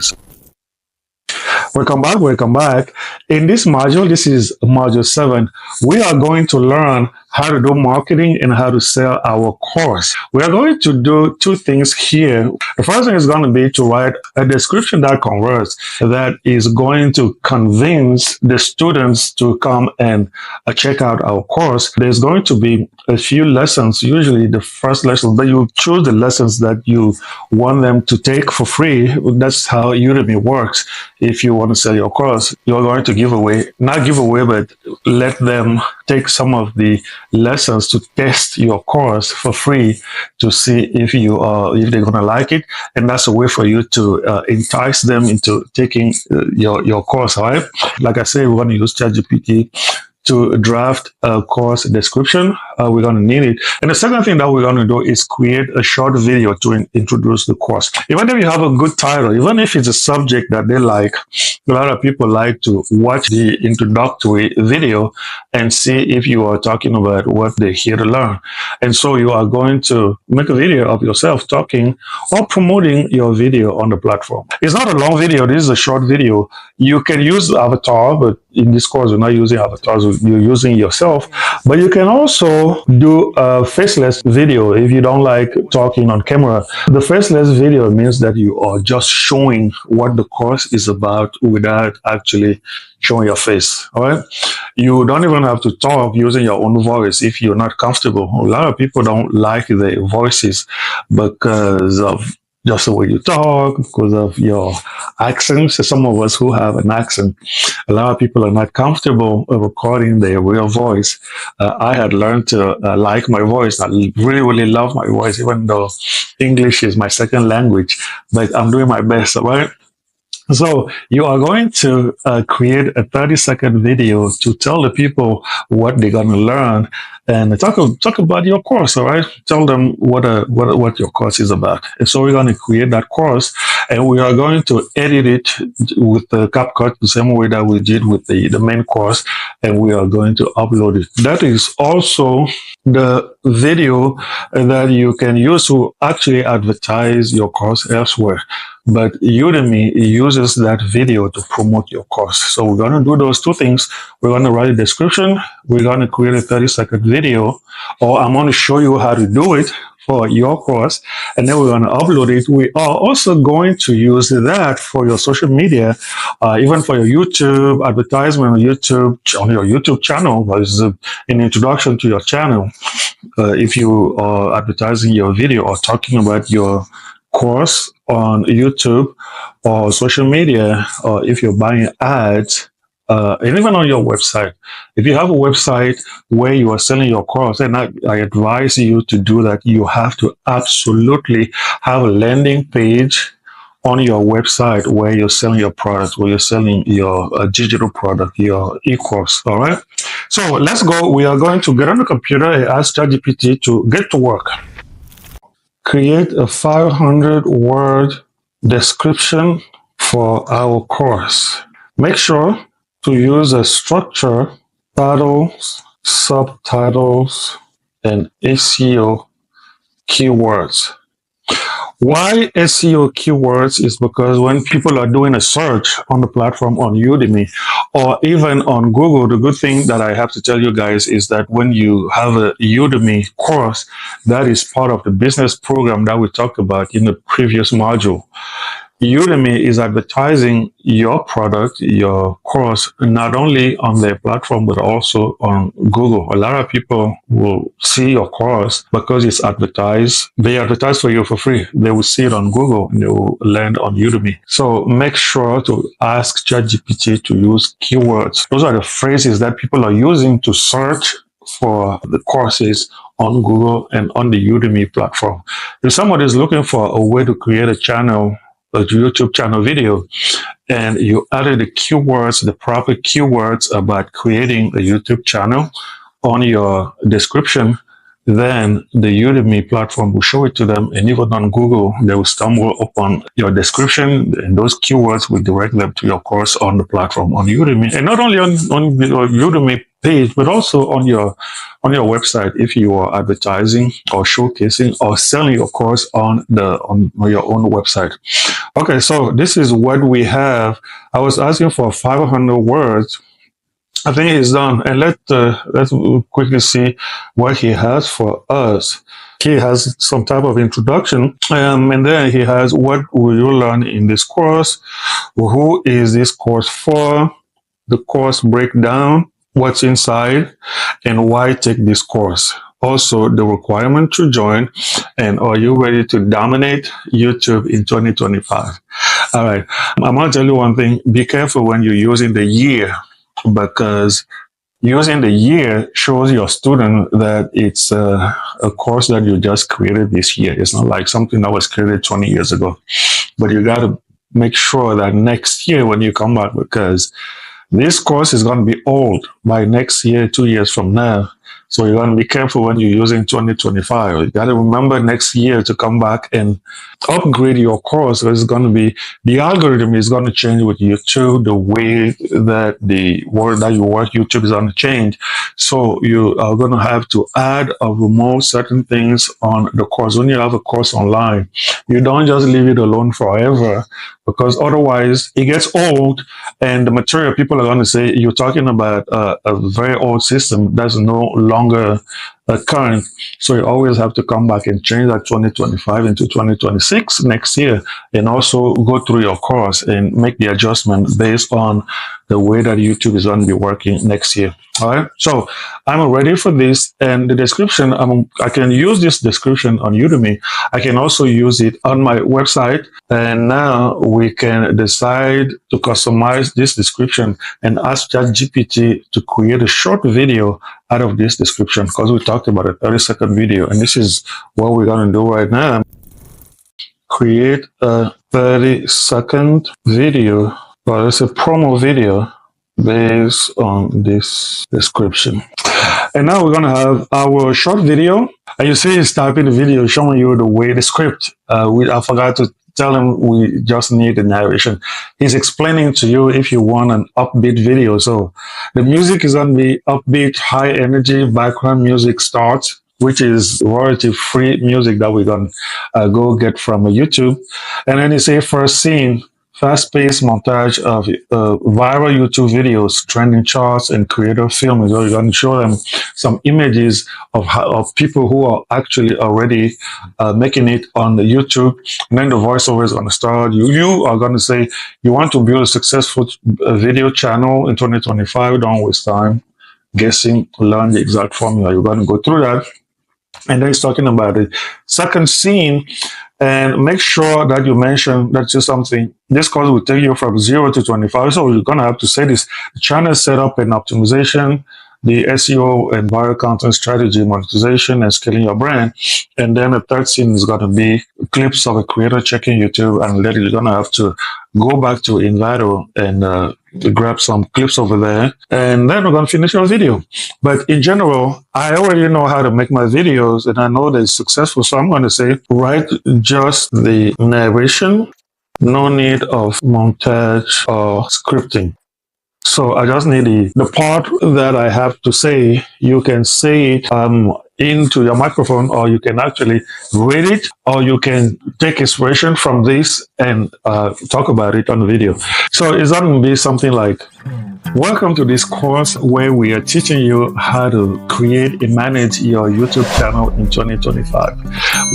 Welcome back. In this module, this is module 7, we are going to learn how to do marketing and how to sell our course. We are going to do two things here. The first thing is going to be to write a description that converts, that is going to convince the students to come and check out our course. There's going to be a few lessons, usually the first lesson, but you choose the lessons that you want them to take for free. That's how Udemy works. If you want to sell your course, you're going to but let them take some of the lessons to test your course for free to see if they're going to like it. And that's a way for you to entice them into taking your course. All right. Like I said, we're going to use ChatGPT to draft a course description. We're going to need it. And the second thing that we're going to do is create a short video to introduce the course. Even if you have a good title, even if it's a subject that they like, a lot of people like to watch the introductory video and see if you are talking about what they're here to learn. And so you are going to make a video of yourself talking or promoting your video on the platform. It's not a long video. This is a short video. You can use avatar, but in this course, we're not using avatars. You're using yourself. But you can also do a faceless video if you don't like talking on camera. The faceless video means that you are just showing what the course is about without actually showing your face. All right. You don't even have to talk using your own voice if you're not comfortable. A lot of people don't like their voices because of just the way you talk, because of your accent. So some of us who have an accent, a lot of people are not comfortable recording their real voice. I had learned to like my voice. I really, really love my voice, even though English is my second language, but I'm doing my best, all right? So you are going to create a 30-second video to tell the people what they're going to learn and talk about your course. All right, tell them what your course is about. And so we're going to create that course, and we are going to edit it with the CapCut the same way that we did with the main course, and we are going to upload it. That is also the video that you can use to actually advertise your course elsewhere. but Udemy uses that video to promote your course. So we're going to do those two things. We're going to write a description. We're going to create a 30-second video, or I'm going to show you how to do it for your course, and then we're going to upload it. We are also going to use that for your social media, even for your YouTube advertisement on your YouTube channel. As an introduction to your channel, if you are advertising your video or talking about your course on YouTube or social media, or if you're buying ads, and even on your website. If you have a website where you are selling your course, and I advise you to do that, you have to absolutely have a landing page on your website where you're selling your product, where you're selling your digital product, your e-course. All right. So let's go. We are going to get on the computer and ask ChatGPT to get to work. Create a 500-word description for our course. Make sure to use a structure, titles, subtitles, and SEO keywords. Why SEO keywords is because when people are doing a search on the platform on Udemy or even on Google, the good thing that I have to tell you guys is that when you have a Udemy course, that is part of the business program that we talked about in the previous module. Udemy is advertising your product, your course, not only on their platform, but also on Google. A lot of people will see your course because it's advertised. They advertise for you for free. They will see it on Google and they will land on Udemy. So make sure to ask ChatGPT to use keywords. Those are the phrases that people are using to search for the courses on Google and on the Udemy platform. If somebody is looking for a way to create a channel, a YouTube channel video, and you added the keywords, the proper keywords about creating a YouTube channel on your description, then the Udemy platform will show it to them, and even on Google, they will stumble upon your description, and those keywords will direct them to your course on the platform on Udemy, and not only on the Udemy page, but also on your website if you are advertising or showcasing or selling your course on your own website. Okay, so this is what we have. I was asking for 500 words. I think he's done, and let's quickly see what he has for us. He has some type of introduction, and then he has what will you learn in this course, who is this course for, the course breakdown, what's inside, and why take this course. Also, the requirement to join, and are you ready to dominate YouTube in 2025? All right, I'm going to tell you one thing. Be careful when you're using the year, because using the year shows your student that it's a course that you just created this year. It's not like something that was created 20 years ago. But you got to make sure that next year when you come back, because this course is going to be old by next year, 2 years from now. So you're going to be careful when you're using 2025. You got to remember next year to come back and upgrade your course. It's going to be, the algorithm is going to change with YouTube. The way that the word that you work YouTube is going to change. So you are going to have to add or remove certain things on the course. When you have a course online, you don't just leave it alone forever, because otherwise it gets old and the material, people are going to say you're talking about a very old system that's no longer current. So you always have to come back and change that 2025 into 2026 next year, and also go through your course and make the adjustment based on the way that YouTube is going to be working next year. All right. So I'm ready for this, and the description, I can use this description on Udemy. I can also use it on my website, and now we can decide to customize this description and ask ChatGPT to create a short video out of this description, because we talked about a 30-second video, and this is what we're going to do right now. Create a 30-second video, or it's a promo video based on this description. And now we're going to have our short video, and you see he's typing the video showing you the way the script. I forgot to tell him we just need the narration. He's explaining to you if you want an upbeat video. So the music is going to be upbeat, high energy, background music starts. which is royalty-free music that we're going to go get from YouTube. And then you say first scene, fast-paced montage of viral YouTube videos, trending charts, and creator filming. So you're going to show them some images of people who are actually already making it on the YouTube. And then the voiceover is going to start. You are going to say you want to build a successful video channel in 2025. Don't waste time guessing, learn the exact formula. You're going to go through that. And then he's talking about the second scene, and make sure that you mention that's just something. This course will take you from 0 to 25. So you're going to have to say this: channel setup and optimization, the SEO and viral content strategy, monetization, and scaling your brand. And then the third scene is going to be clips of a creator checking YouTube, and later you're going to have to go back to Envato and grab some clips over there, and then we're going to finish your video. But in general, I already know how to make my videos, and I know they're successful. So I'm going to say, write just the narration, no need of montage or scripting. So I just need the part that I have to say. You can say it into your microphone, or you can actually read it, or you can take inspiration from this and talk about it on the video. So it's going to be something like, welcome to this course where we are teaching you how to create and manage your YouTube channel in 2025.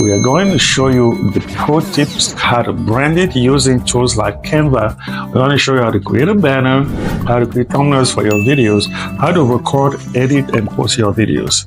We are going to show you the pro tips, how to brand it using tools like Canva. We're going to show you how to create a banner, how to create thumbnails for your videos, how to record, edit, and post your videos.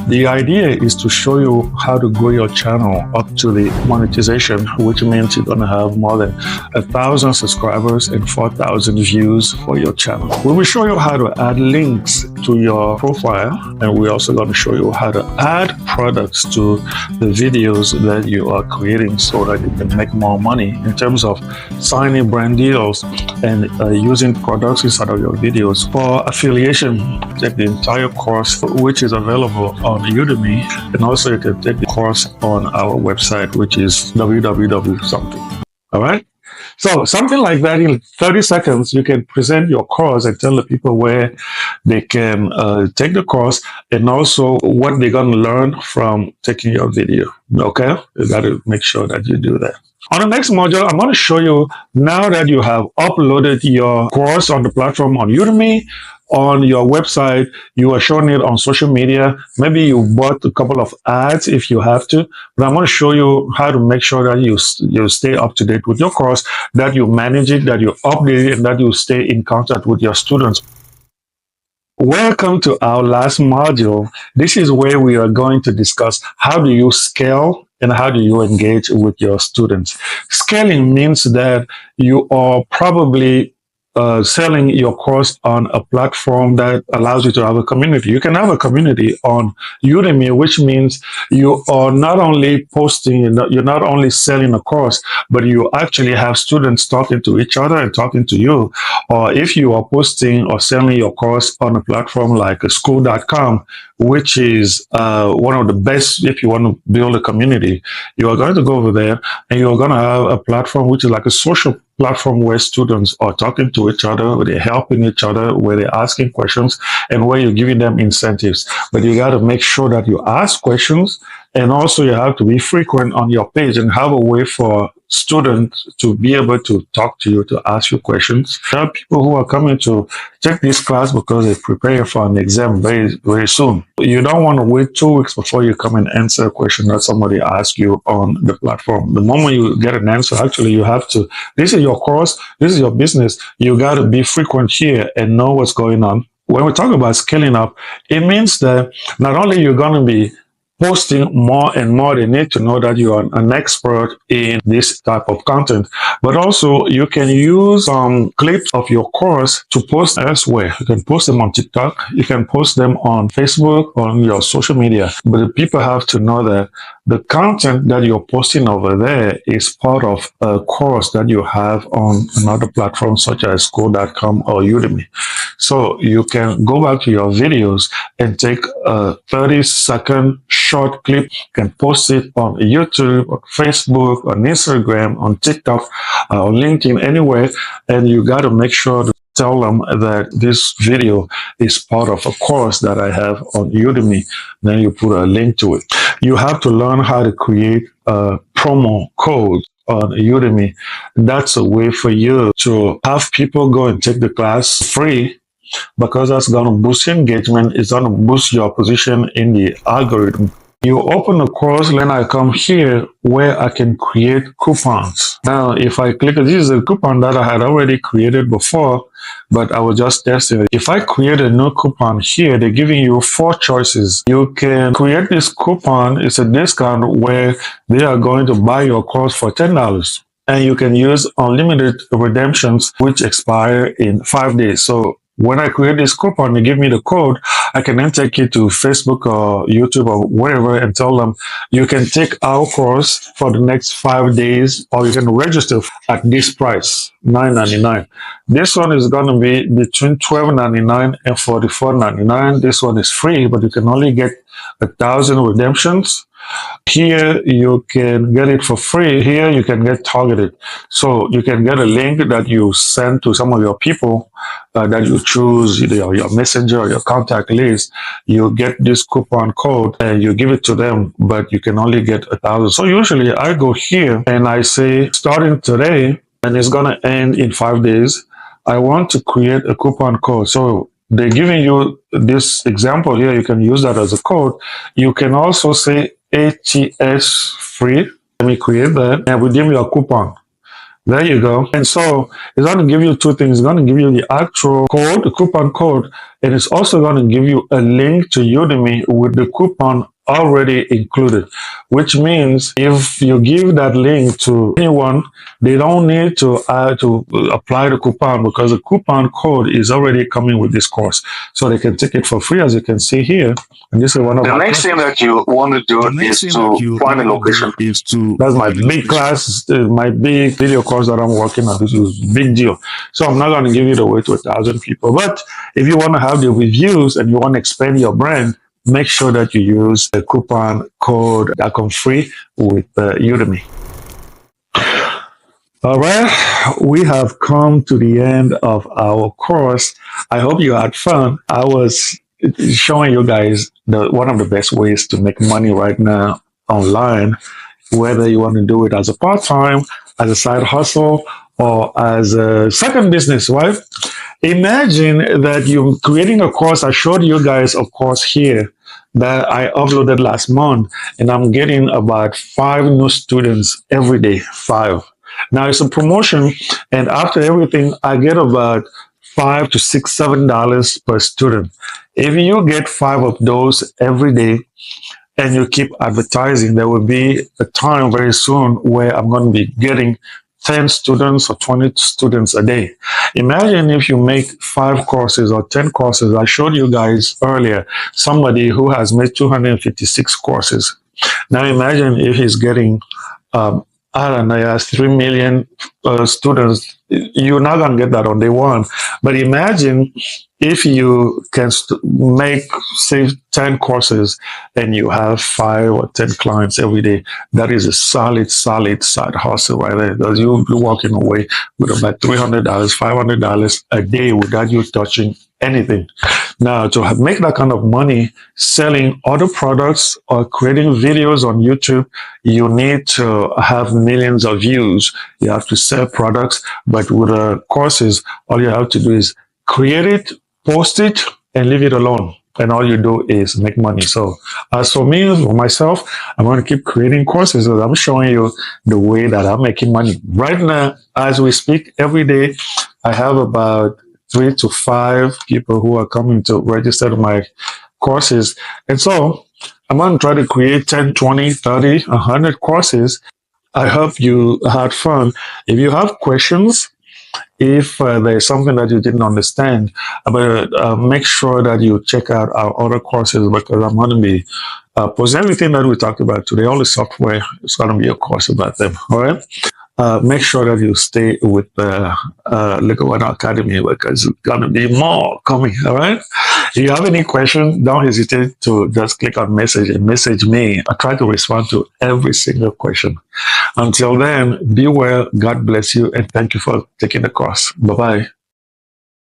The idea is to show you how to grow your channel up to the monetization, which means you're going to have more than 1,000 subscribers and 4,000 views for your channel. We will show you how to add links to your profile, and we're also going to show you how to add products to the videos that you are creating so that you can make more money in terms of signing brand deals and using products inside of your videos. For affiliation, take the entire course, which is available on Udemy, and also you can take the course on our website, which is www.something. All right. So something like that, in 30 seconds, you can present your course and tell the people where they can take the course, and also what they're going to learn from taking your video. Okay? You got to make sure that you do that. On the next module, I'm going to show you, now that you have uploaded your course on the platform on Udemy, on your website, you are showing it on social media. Maybe you bought a couple of ads if you have to, but I'm going to show you how to make sure that you stay up to date with your course, that you manage it, that you update it, and that you stay in contact with your students. Welcome to our last module. This is where we are going to discuss how do you scale and how do you engage with your students. Scaling means that you are probably selling your course on a platform that allows you to have a community. You can have a community on Udemy, which means you are not only posting, you're not only selling a course, but you actually have students talking to each other and talking to you. Or if you are posting or selling your course on a platform like school.com, which is one of the best if you want to build a community, you are going to go over there and you're going to have a platform which is like a social platform where students are talking to each other, where they're helping each other, where they're asking questions, and where you're giving them incentives. But you got to make sure that you ask questions, and also you have to be frequent on your page and have a way for students to be able to talk to you, to ask you questions. There are people who are coming to take this class because they prepare for an exam very, very soon. You don't want to wait 2 weeks before you come and answer a question that somebody asks you on the platform. The moment you get an answer, actually you have to, this is your course, this is your business. You got to be frequent here and know what's going on. When we talk about scaling up, it means that not only you're going to be posting more and more, they need to know that you are an expert in this type of content. But also, you can use clips of your course to post elsewhere. You can post them on TikTok. You can post them on Facebook, on your social media. But the people have to know that the content that you're posting over there is part of a course that you have on another platform such as school.com or Udemy. So you can go back to your videos and take a 30-second short clip, you can post it on YouTube, on Facebook, on Instagram, on TikTok, on LinkedIn, anywhere, and you got to make sure tell them that this video is part of a course that I have on Udemy. Then you put a link to it. You have to learn how to create a promo code on Udemy. That's a way for you to have people go and take the class free, because that's going to boost your engagement. It's going to boost your position in the algorithm. You open the course, then I come here where I can create coupons. Now, if I click, this is a coupon that I had already created before, but I was just testing it. If I create a new coupon here, they're giving you 4 choices. You can create this coupon. It's a discount where they are going to buy your course for $10. And you can use unlimited redemptions, which expire in 5 days. So when I create this coupon, they give me the code. I can then take it to Facebook or YouTube or whatever and tell them, you can take our course for the next 5 days, or you can register at this price, $9.99. This one is going to be between $12.99 and $44.99. This one is free, but you can only get 1,000 redemptions. Here you can get it for free. Here you can get targeted. So you can get a link that you send to some of your people that you choose, either your messenger or your contact list. You get this coupon code and you give it to them, but you can only get 1,000. So usually I go here and I say, starting today, and it's going to end in 5 days, I want to create a coupon code. So they're giving you this example here. You can use that as a code. You can also say ATS free. Let me create that and redeem your coupon. There you go. And so it's going to give you 2 things. It's going to give you the actual code, the coupon code, and it's also going to give you a link to Udemy with the coupon already included, which means if you give that link to anyone, they don't need to apply the coupon, because the coupon code is already coming with this course, so they can take it for free, as you can see here. And this is one of the next thing that you want to do is to find a location. That's my big class, my big video course that I'm working on. This is a big deal. So I'm not going to give it away to 1,000 people, but if you want to have the reviews and you want to expand your brand, make sure that you use the coupon code that comes free with Udemy. All right, we have come to the end of our course. I hope you had fun. I was showing you guys one of the best ways to make money right now online, whether you want to do it as a part-time, as a side hustle, or as a second business, right? Imagine that you're creating a course. I showed you guys a course here that I uploaded last month, and I'm getting about 5 new students every day, 5. Now it's a promotion, and after everything, I get about $5 to $6, $7 per student. If you get 5 of those every day, and you keep advertising, there will be a time very soon where I'm going to be getting 10 students or 20 students a day. Imagine if you make 5 courses or 10 courses. I showed you guys earlier somebody who has made 256 courses. Now imagine if he's getting, I don't know, he has 3 million students. You're not going to get that on day one. But imagine if you can make, say, 10 courses and you have 5 or 10 clients every day. That is a solid side hustle right there. Because you'll be walking away with about $300, $500 a day without you touching anything. Now, to make that kind of money selling other products or creating videos on YouTube, you need to have millions of views. You have to sell products, but with courses, all you have to do is create it, post it, and leave it alone. And all you do is make money. So as for me, for myself, I'm going to keep creating courses. So I'm showing you the way that I'm making money. Right now, as we speak, every day, I have about 3 to 5 people who are coming to register to my courses. And so I'm going to try to create 10, 20, 30, 100 courses. I hope you had fun. If you have questions, if there's something that you didn't understand, but make sure that you check out our other courses, because I'm going to be posting everything that we talked about today. All the software, it's going to be a course about them. All right. Make sure that you stay with Liquid One Academy, because it's going to be more coming. All right. If you have any questions, don't hesitate to just click on message and message me. I try to respond to every single question. Until then, be well, God bless you, and thank you for taking the course. Bye-bye.